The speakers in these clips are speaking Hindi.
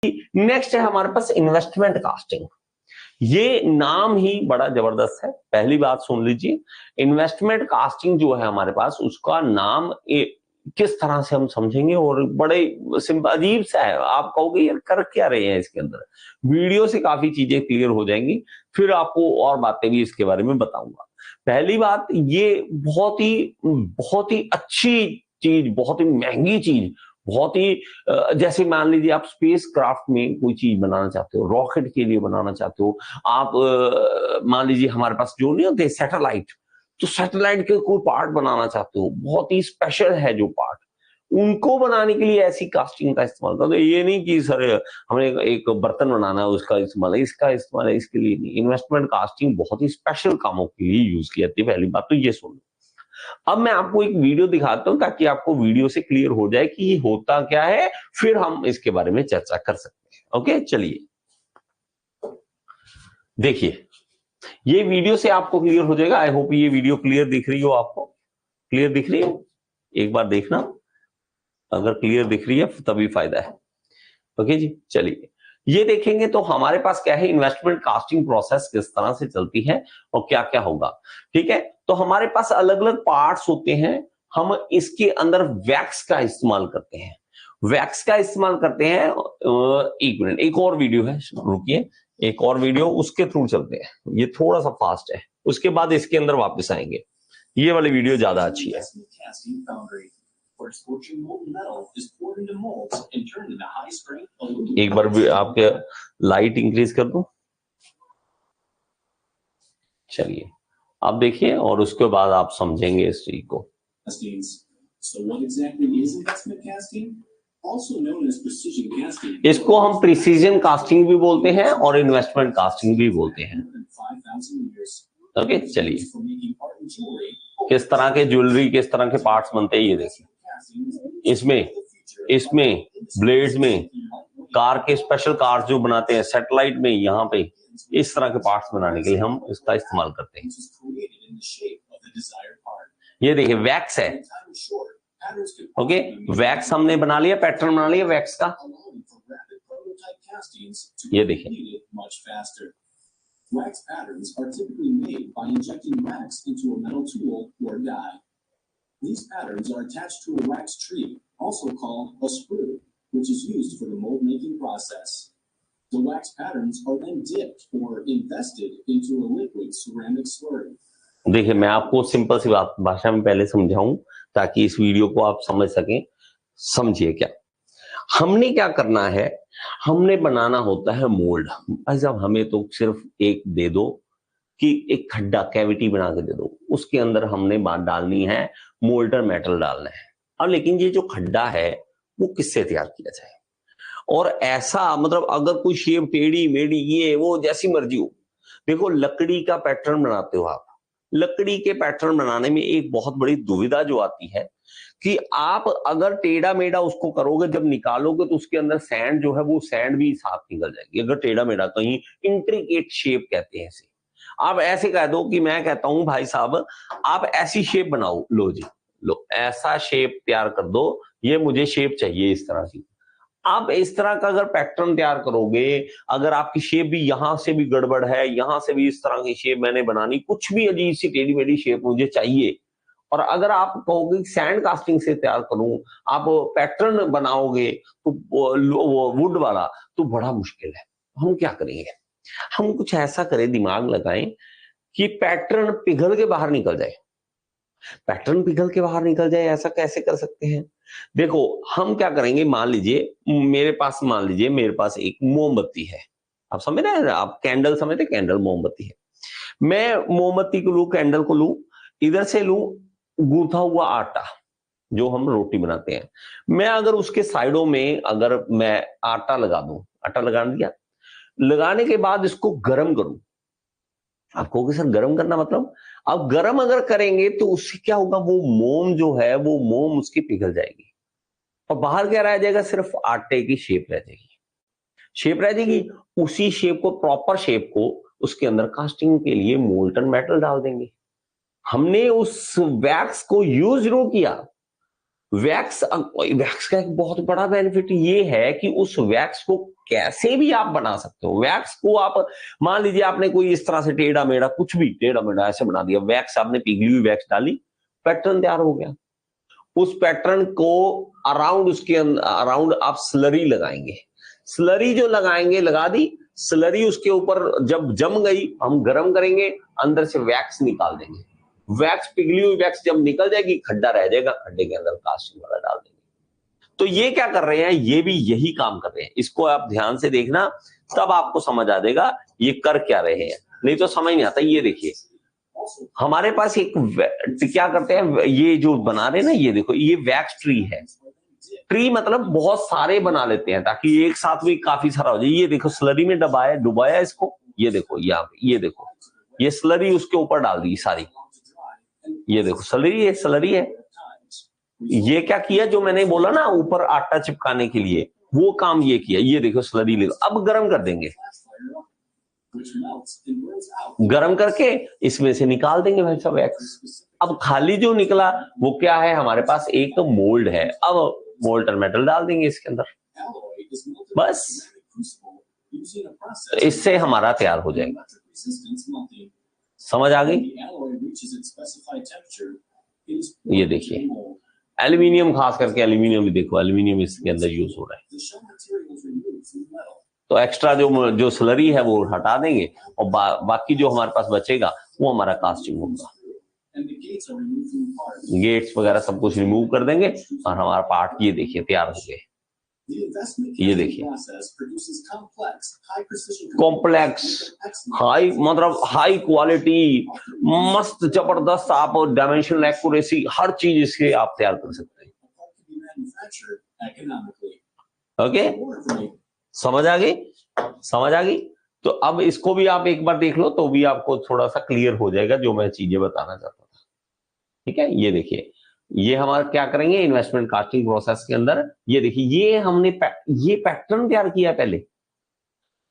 नेक्स्ट है हमारे पास इन्वेस्टमेंट कास्टिंग। ये नाम ही बड़ा जबरदस्त है, पहली बात सुन लीजिए। इन्वेस्टमेंट कास्टिंग जो है हमारे पास, उसका नाम किस तरह से हम समझेंगे, और बड़े सिंपल अजीब सा है। आप कहोगे यार कर क्या रहे हैं इसके अंदर, वीडियो से काफी चीजें क्लियर हो जाएंगी, फिर आपको और बातें भी इसके बारे में बताऊंगा। पहली बात, ये बहुत ही अच्छी चीज, बहुत ही महंगी चीज, बहुत ही जैसे मान लीजिए आप स्पेस क्राफ्ट में कोई चीज बनाना चाहते हो, रॉकेट के लिए बनाना चाहते हो आप, मान लीजिए हमारे पास जो नहीं होते सैटेलाइट, तो सैटेलाइट के कोई पार्ट बनाना चाहते हो, बहुत ही स्पेशल है जो पार्ट, उनको बनाने के लिए ऐसी कास्टिंग का इस्तेमाल करो। तो ये नहीं कि सर हमें एक बर्तन बनाना है उसका इस्तेमाल है, इसका इस्तेमाल है, इसके लिए नहीं। इन्वेस्टमेंट कास्टिंग बहुत ही स्पेशल कामों के लिए यूज की जाती है, पहली बात तो ये सुन लो। अब मैं आपको एक वीडियो दिखाता हूं ताकि आपको वीडियो से क्लियर हो जाए कि ये होता क्या है, फिर हम इसके बारे में चर्चा कर सकते हैं। ओके, चलिए देखिए, ये वीडियो से आपको क्लियर हो जाएगा। आई होप ये वीडियो क्लियर दिख रही हो, आपको क्लियर दिख रही हो, एक बार देखना, अगर क्लियर दिख रही है तभी फायदा है। ओके जी, चलिए ये देखेंगे तो हमारे पास क्या है, इन्वेस्टमेंट कास्टिंग प्रोसेस किस तरह से चलती है और क्या क्या होगा। ठीक है, तो हमारे पास अलग अलग पार्ट्स होते हैं, हम इसके अंदर वैक्स का इस्तेमाल करते हैं, वैक्स का इस्तेमाल करते हैं। एक मिनट, एक और वीडियो है, रुकिए, एक और वीडियो उसके थ्रू चलते हैं, ये थोड़ा सा फास्ट है, उसके बाद इसके अंदर वापस आएंगे। ये वाली वीडियो ज्यादा अच्छी है। एक बार भी आपके लाइट इंक्रीज कर दूं, चलिए आप देखिए और उसके बाद आप समझेंगे इस चीज को। इसको हम प्रिसीजन कास्टिंग भी बोलते हैं और इन्वेस्टमेंट कास्टिंग भी बोलते हैं। ओके, चलिए किस तरह के ज्वेलरी, किस तरह के पार्ट्स बनते हैं ये देखिए। इसमें ब्लेड्स में, कार के स्पेशल कार्स जो बनाते हैं, सैटेलाइट में, यहाँ पे इस तरह के पार्ट्स बनाने के लिए हम इसका इस्तेमाल करते हैं। ये देखिए वैक्स है। ओके, वैक्स हमने बना लिया, पैटर्न बना लिया वैक्स का। ये देखिए, wax patterns are typically made by injecting wax into a metal tool or die. These patterns are attached to a wax tree, also called a sprue, which is used for the mold making process. The wax patterns are then dipped or invested into a liquid ceramic slurry. देखिए, मैं आपको सिंपल सी बात भाषा में पहले समझाऊं ताकि इस वीडियो को आप समझ सकें। समझिए, क्या हमने क्या करना है, हमने बनाना होता है मोल्ड। भाई साहब, हमें तो सिर्फ एक दे दो कि एक खड्डा, कैविटी बना के दे दो, उसके अंदर हमने बात डालनी है, मोल्डर मेटल डालना है। अब लेकिन ये जो खड्डा है वो किससे तैयार किया जाए, और ऐसा मतलब अगर कोई शेप टेढ़ी मेढ़ी ये वो जैसी मर्जी हो। देखो, लकड़ी का पैटर्न बनाते हो आप, लकड़ी के पैटर्न बनाने में एक बहुत बड़ी दुविधा जो आती है कि आप अगर टेढ़ा मेढ़ा उसको करोगे, जब निकालोगे तो उसके अंदर सैंड जो है वो सैंड भी साथ निकल जाएगी। अगर टेढ़ा मेढ़ा, कहीं इंट्रिकेट शेप कहते हैं इसे, आप ऐसे कह दो कि मैं कहता हूं भाई साहब आप ऐसी शेप बनाओ, लो जी, लो ऐसा शेप तैयार कर दो, ये मुझे शेप चाहिए इस तरह की। आप इस तरह का अगर पैटर्न तैयार करोगे, अगर आपकी शेप भी यहां से भी गड़बड़ है, यहां से भी इस तरह की शेप मैंने बनानी, कुछ भी अजीब सी टेढ़ी मेढ़ी शेप मुझे चाहिए, और अगर आप कहोगे सैंड कास्टिंग से तैयार करूं, आप पैटर्न बनाओगे तो वो वुड वाला, तो बड़ा मुश्किल है। हम क्या करेंगे, हम कुछ ऐसा करें, दिमाग लगाएं कि पैटर्न पिघल के बाहर निकल जाए। पैटर्न पिघल के बाहर निकल जाए, ऐसा कैसे कर सकते हैं? देखो, हम क्या करेंगे, मान लीजिए मेरे पास एक मोमबत्ती है, आप समझ रहे हैं, आप कैंडल समझते, कैंडल मोमबत्ती है। मैं मोमबत्ती को लूं, कैंडल को लूं, इधर से लूं गूंथा हुआ आटा जो हम रोटी बनाते हैं, मैं अगर उसके साइडों में अगर मैं आटा लगा दूं, आटा लगा दिया, लगाने के बाद इसको गर्म करूं, आप कहोगे सर गर्म करना मतलब, अब गर्म अगर करेंगे तो उससे क्या होगा, वो मोम जो है वो मोम उसकी पिघल जाएगी और बाहर क्या रह जाएगा, सिर्फ आटे की शेप रह जाएगी, शेप रह जाएगी। उसी शेप को, प्रॉपर शेप को उसके अंदर कास्टिंग के लिए मोल्टन मेटल डाल देंगे। हमने उस वैक्स को यूज जरूर किया, वैक्स वैक्स का एक बहुत बड़ा बेनिफिट ये है कि उस वैक्स को कैसे भी आप बना सकते हो। वैक्स को आप मान लीजिए आपने कोई इस तरह से टेढ़ा मेढ़ा कुछ भी टेढ़ा मेढ़ा ऐसे बना दिया, वैक्स आपने पिघली हुई वैक्स डाली, पैटर्न तैयार हो गया। उस पैटर्न को अराउंड उसके अराउंड आप स्लरी लगाएंगे, स्लरी जो लगाएंगे लगा दी, स्लरी उसके ऊपर जब जम गई हम गर्म करेंगे, अंदर से वैक्स निकाल देंगे, वैक्स पिघली हुई वैक्स जब निकल जाएगी खड्डा रह जाएगा, खड्डे के अंदर कास्टिंग वाला डाल देंगे। तो ये क्या कर रहे हैं, ये भी यही काम कर रहे हैं। इसको आप ध्यान से देखना, तब आपको समझ आ जाएगा ये कर क्या रहे हैं, नहीं तो समझ नहीं आता। ये देखिए हमारे पास एक क्या करते हैं, ये जो बना रहे हैं ना, ये देखो ये वैक्स ट्री है। ट्री मतलब बहुत सारे बना लेते हैं ताकि एक साथ में काफी सारा हो जाए। ये देखो स्लरी में डुबाया इसको, ये देखो यहाँ पे, ये देखो ये स्लरी उसके ऊपर डाल दी सारी, ये देखो स्लरी है। ये क्या किया, जो मैंने बोला ना ऊपर आटा चिपकाने के लिए, वो काम ये किया। ये देखो स्लरी ले, अब गर्म कर देंगे, गर्म करके इसमें से निकाल देंगे भाई साहब वैक्स। अब खाली जो निकला वो क्या है, हमारे पास एक तो मोल्ड है, अब मोल्टन मेटल डाल देंगे इसके अंदर, बस इससे हमारा तैयार हो जाएगा। समझ आ गई? ये देखिए एल्यूमिनियम, खास करके एल्यूमिनियम भी देखो, एल्यूमिनियम इसके अंदर यूज हो रहा है। तो एक्स्ट्रा जो स्लरी है वो हटा देंगे और बाकी जो हमारे पास बचेगा वो हमारा कास्टिंग होगा। गेट्स वगैरह सब कुछ रिमूव कर देंगे और हमारा पार्ट ये देखिए तैयार हो गए। ये देखिए कॉम्प्लेक्स, हाई मतलब हाई क्वालिटी, मस्त जबरदस्त, आप डायमेंशनल एक्यूरेसी हर चीज इसके आप तैयार कर सकते हैं। ओके, समझ आ गई? समझ आ गई? तो अब इसको भी आप एक बार देख लो तो भी आपको थोड़ा सा क्लियर हो जाएगा जो मैं चीजें बताना चाहता था। ठीक है, ये देखिए ये हमारा क्या करेंगे इन्वेस्टमेंट कास्टिंग प्रोसेस के अंदर, ये देखिए ये हमने ये पैटर्न तैयार किया पहले।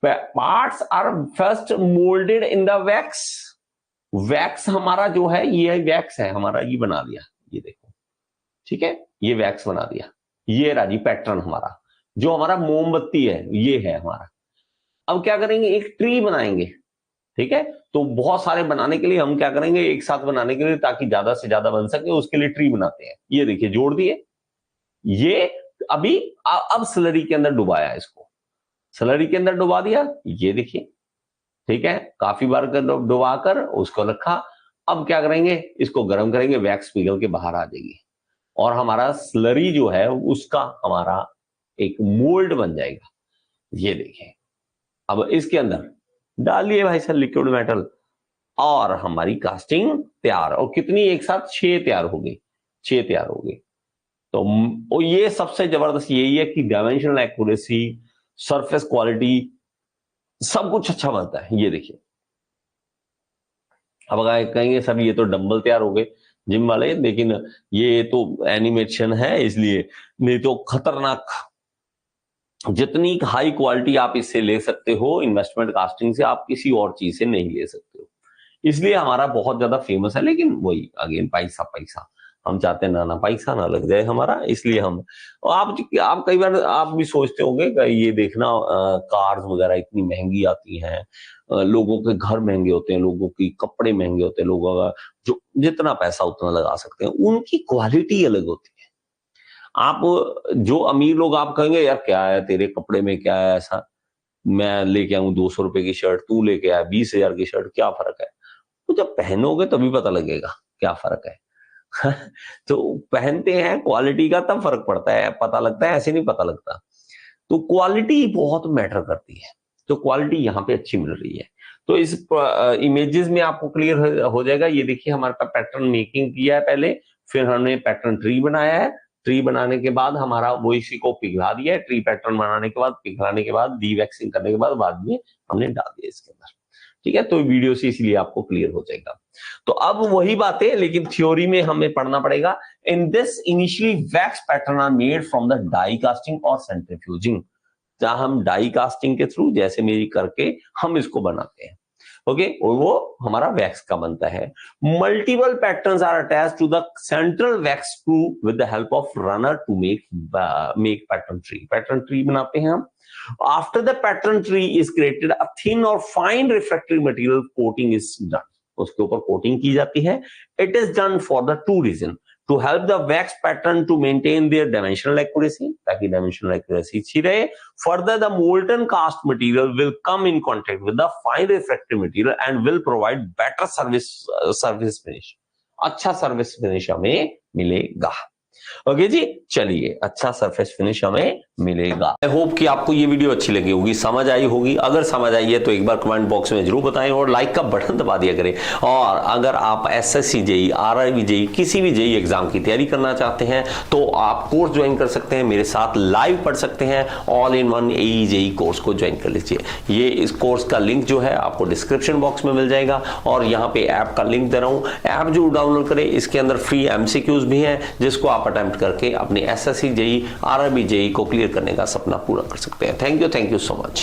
Parts are first moulded in the wax, wax हमारा जो है ये वैक्स है हमारा, ये बना दिया, ये देखो ठीक है, ये वैक्स बना दिया, ये राजी पैटर्न हमारा, जो हमारा मोमबत्ती है ये है हमारा। अब क्या करेंगे, एक ट्री बनाएंगे। ठीक है, तो बहुत सारे बनाने के लिए हम क्या करेंगे, एक साथ बनाने के लिए ताकि ज्यादा से ज्यादा बन सके उसके लिए ट्री बनाते हैं। ये देखिए जोड़ दिए, ये अभी अब स्लरी के अंदर डुबाया, इसको स्लरी के अंदर डुबा दिया, ये देखिए ठीक है, काफी बार डुबा कर उसको रखा। अब क्या करेंगे, इसको गर्म करेंगे, वैक्स पिघल के बाहर आ जाएगी और हमारा स्लरी जो है उसका हमारा एक मोल्ड बन जाएगा। ये देखिए अब इसके अंदर डालिए भाई साहब लिक्विड मेटल और हमारी कास्टिंग तैयार। और कितनी, एक साथ 6 तैयार हो गई, 6 तैयार हो गई। तो ये सबसे जबरदस्त यही है कि डायमेंशनल एक्यूरेसी, सरफेस क्वालिटी, सब कुछ अच्छा बनता है। ये देखिए अब अगर कहेंगे सर ये तो डंबल तैयार हो गए जिम वाले, लेकिन ये तो एनिमेशन है इसलिए, नहीं तो खतरनाक, जितनी हाई क्वालिटी आप इससे ले सकते हो इन्वेस्टमेंट कास्टिंग से, आप किसी और चीज से नहीं ले सकते हो। इसलिए हमारा बहुत ज्यादा फेमस है। लेकिन वही अगेन पैसा पैसा, हम चाहते हैं ना पैसा ना लग जाए हमारा, इसलिए हम आप कई बार आप भी सोचते होंगे कि ये देखना कार्स वगैरह इतनी महंगी आती हैं, लोगों के घर महंगे होते हैं, लोगों की कपड़े महंगे होते हैं, लोगों का जो जितना पैसा उतना लगा सकते हैं, उनकी क्वालिटी अलग होती है। आप जो अमीर लोग, आप कहेंगे यार क्या है तेरे कपड़े में, क्या है ऐसा, मैं लेके आऊं 200 रुपए की शर्ट, तू लेके आया 20,000 की शर्ट, क्या फर्क है? तो जब पहनोगे तभी पता लगेगा क्या फर्क है। तो पहनते हैं क्वालिटी का तब फर्क पड़ता है, पता लगता है, ऐसे नहीं पता लगता। तो क्वालिटी बहुत मैटर करती है, तो क्वालिटी यहाँ पे अच्छी मिल रही है। तो इस इमेजेस में आपको क्लियर हो जाएगा। ये देखिए हमारे पास पैटर्न मेकिंग किया है पहले, फिर हमने पैटर्न ट्री बनाया है, ट्री बनाने के बाद हमारा वो इसी को पिघला दिया है, ट्री पैटर्न बनाने के बाद, पिघलाने के बाद, डीवैक्सिंग करने के बाद में हमने डाल दिया इसके अंदर। ठीक है, तो वीडियो से इसलिए आपको क्लियर हो जाएगा। तो अब वही बातें लेकिन थ्योरी में हमें पढ़ना पड़ेगा। In this initially wax pattern are made from the die casting और सेंट्रीफ्यूजिंग, जहां हम डाई कास्टिंग के थ्रू जैसे मेरी करके हम इसको बनाते हैं। ओके, और वो हमारा वैक्स का बनता है। Multiple patterns are attached to the central wax screw with the help of runner to make pattern tree. Pattern tree बनाते हैं हम। After the pattern tree is created, a thin और fine refractive material coating is done, उसके ऊपर कोटिंग की जाती है। It is done for the two reason, to help the wax pattern to maintain their dimensional accuracy, ताकि dimensional accuracy अच्छी रहे। Further, the molten cast material will come in contact with the fine refractive material and will provide better surface finish, अच्छा surface finish हमें मिलेगा। ओके जी, चलिए, अच्छा सरफेस फिनिश हमें मिलेगा। आई होप कि आपको ये वीडियो अच्छी लगी होगी, समझ आई होगी। अगर समझ आई है तो एक बार कमेंट बॉक्स में जरूर बताएं और लाइक का बटन दबा दिया करें। और अगर आप एसएससी जेई, आरआरबी जेई, किसी भी जेई एग्जाम की तैयारी करना चाहते हैं तो आप कोर्स ज्वाइन कर सकते हैं, मेरे साथ लाइव पढ़ सकते हैं। All in one AE JE course को ज्वाइन कर लीजिए। ये इस कोर्स का लिंक जो है आपको डिस्क्रिप्शन बॉक्स में मिल जाएगा और यहाँ पे ऐप का लिंक दे रहा हूँ। ऐप जरूर डाउनलोड करें, इसके अंदर फ्री एमसीक्यूज भी हैं जिसको आप अटेम्प्ट करके अपने एसएससी जेई, आरआरबी जेई को क्लियर करने का सपना पूरा कर सकते हैं। Thank you so much.